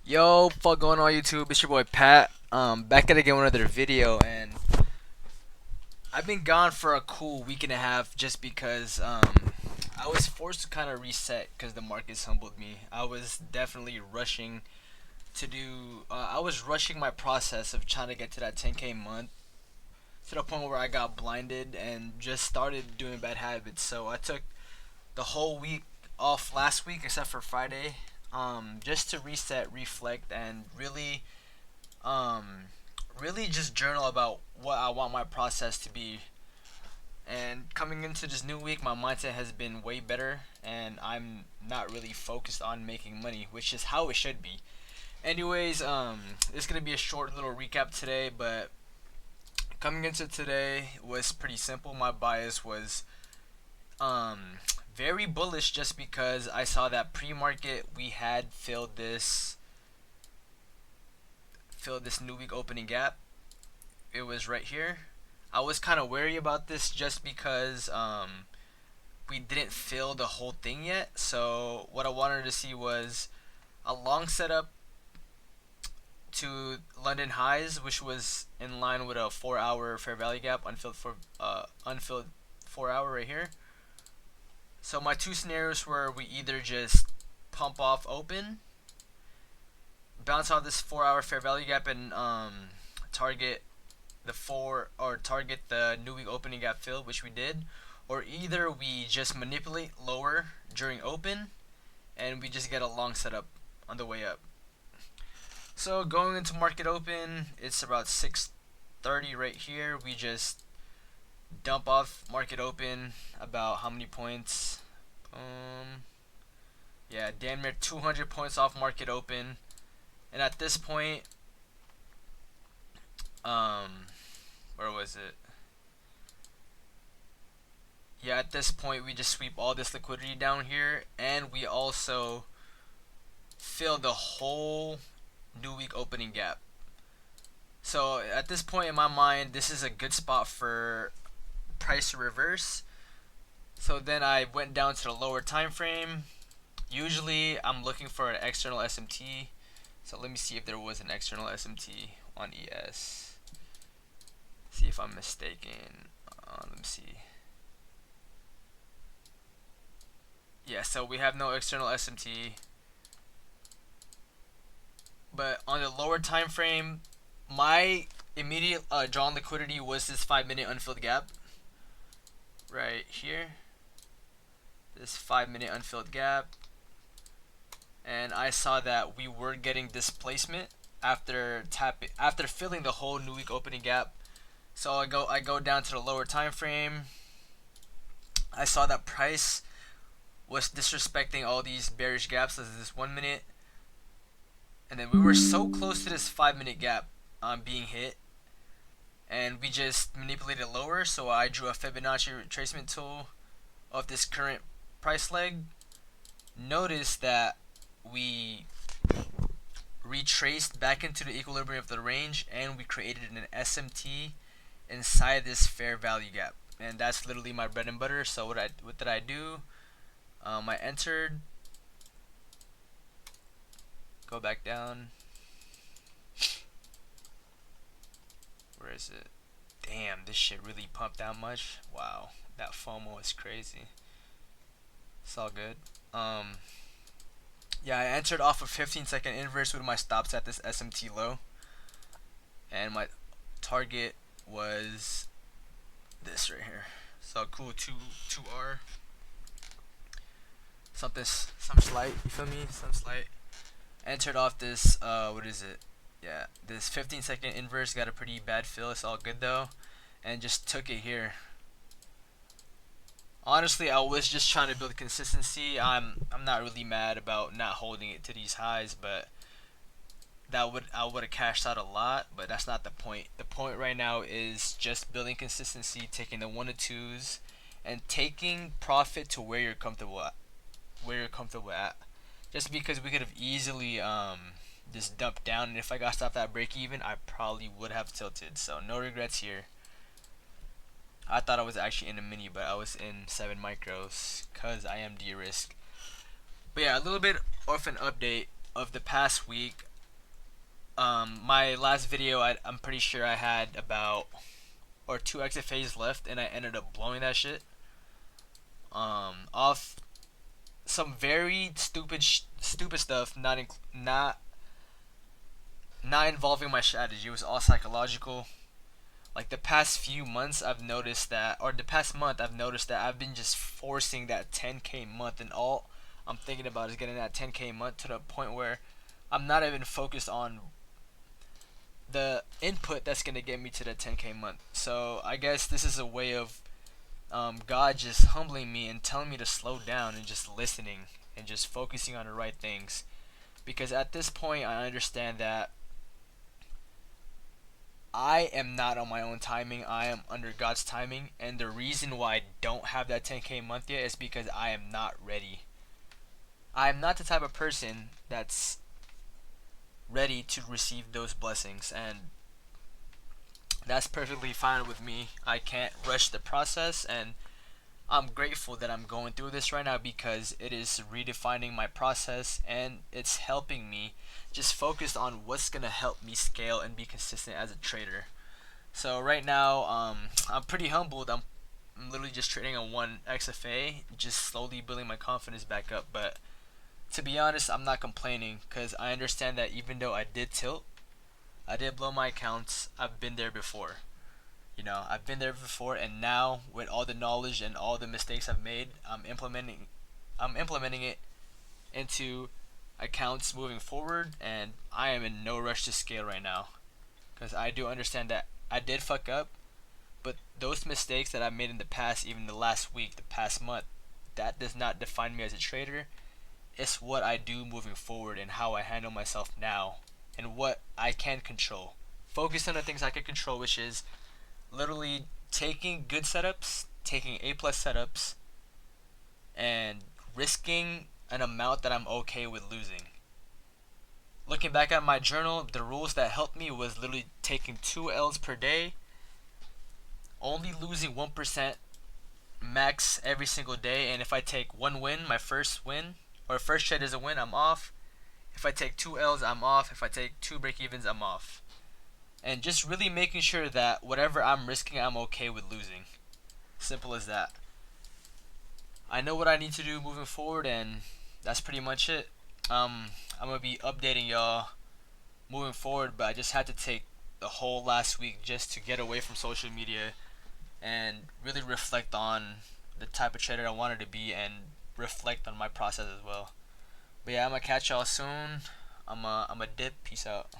Yo, fuck going on YouTube? It's your boy Pat. Back at it again with another video, and I've been gone for a cool week and a half just because I was forced to kind of reset because the markets humbled me. I was definitely rushing to do. I was rushing my process of trying to get to that 10K month to the point where I got blinded and just started doing bad habits. So I took the whole week off last week except for Friday, just to reset, reflect, and um, really just journal about what I want my process to be. And coming into this new week, my mindset has been way better, and I'm not really focused on making money, which is how it should be. Anyways, it's gonna be a short little recap today, but coming into today was pretty simple. My bias was um very bullish just because I saw that pre-market we had filled this new week opening gap. It was right here. I was kind of wary about this just because we didn't fill the whole thing yet. So what I wanted to see was a long setup to London highs, which was in line with a 4-hour fair value gap, unfilled 4 hour right here. So my two scenarios were we either just pump off open, bounce off this 4 hour fair value gap, and target target the new week opening gap fill, which we did, or either we just manipulate lower during open and we just get a long setup on the way up. So going into market open, it's about 6:30 right here. We just dump off market open about how many points? Yeah, damn near 200 points off market open. And at this point, um, where was it? Yeah, at this point, we just sweep all this liquidity down here, and we also fill the whole new week opening gap. So at this point in my mind, this is a good spot for price to reverse. So then I went down to the lower time frame. Usually I'm looking for an external SMT. So let me see if there was an external SMT on ES. See if I'm mistaken. Let me see. Yeah, so we have no external SMT. But on the lower time frame, my immediate drawn liquidity was this 5 minute unfilled gap right here. This 5 minute unfilled gap, and I saw that we were getting displacement after filling the whole new week opening gap. So I go down to the lower time frame. I saw that price was disrespecting all these bearish gaps as this 1 minute, and then we were so close to this 5 minute gap being hit, and we just manipulated lower. So I drew a Fibonacci retracement tool of this current price leg. Notice that we retraced back into the equilibrium of the range, and we created an SMT inside this fair value gap, and that's literally my bread and butter. So what did I do? I entered, go back down. Where is it? Damn, this shit really pumped that much. Wow, that FOMO is crazy. It's all good. Yeah, I entered off a 15-second inverse with my stops at this SMT low, and my target was this right here. So cool, 2R. Some slight, you feel me? Some slight. Entered off this, what is it? Yeah, this 15-second inverse got a pretty bad fill. It's all good though, and just took it here. Honestly, I was just trying to build consistency. I'm not really mad about not holding it to these highs, but I would have cashed out a lot, but that's not the point. The point right now is just building consistency, taking the 1 to 2s, and taking profit to where you're comfortable at. Just because we could have easily just dumped down, and if I got stopped at break even, I probably would have tilted. So no regrets here. I thought I was actually in a mini, but I was in 7 micros because I am de-risk. But yeah, a little bit of an update of the past week. My last video, I'm pretty sure I had about or two XFAs left, and I ended up blowing that shit. Off some very stupid stuff, not involving my strategy. It was all psychological. Like the past few months, I've noticed that, or the past month, I've noticed that I've been just forcing that 10K month, and all I'm thinking about is getting that 10K month to the point where I'm not even focused on the input that's gonna get me to the 10K month. So I guess this is a way of God just humbling me and telling me to slow down and just listening and just focusing on the right things. Because at this point, I understand that I am not on my own timing. I am under God's timing, and the reason why I don't have that 10K month yet is because I am not ready. I am not the type of person that's ready to receive those blessings, and that's perfectly fine with me. I can't rush the process, and I'm grateful that I'm going through this right now because it is redefining my process and it's helping me just focus on what's gonna help me scale and be consistent as a trader. So right now, I'm pretty humbled. I'm literally just trading on one XFA, just slowly building my confidence back up. But to be honest, I'm not complaining because I understand that even though I did tilt, I did blow my accounts. I've been there before. I've been there before, and now with all the knowledge and all the mistakes I've made, I'm implementing it into accounts moving forward, and I am in no rush to scale right now because I do understand that I did fuck up, but those mistakes that I made in the past, even the last week, the past month, that does not define me as a trader. It's what I do moving forward and how I handle myself now and what I can control. Focus on the things I can control, which is literally taking good setups, taking A plus setups, and risking an amount that I'm okay with losing. Looking back at my journal, the rules that helped me was literally taking 2 L's per day, only losing 1% max every single day, and if I take one win, my first win, or first trade is a win, I'm off. If I take 2 L's, I'm off. If I take two break evens, I'm off. And just really making sure that whatever I'm risking, I'm okay with losing. Simple as that. I know what I need to do moving forward, and that's pretty much it. I'm gonna be updating y'all moving forward, but I just had to take the whole last week just to get away from social media and really reflect on the type of trader I wanted to be and reflect on my process as well. But yeah, I'm gonna catch y'all soon. I'm a dip. Peace out.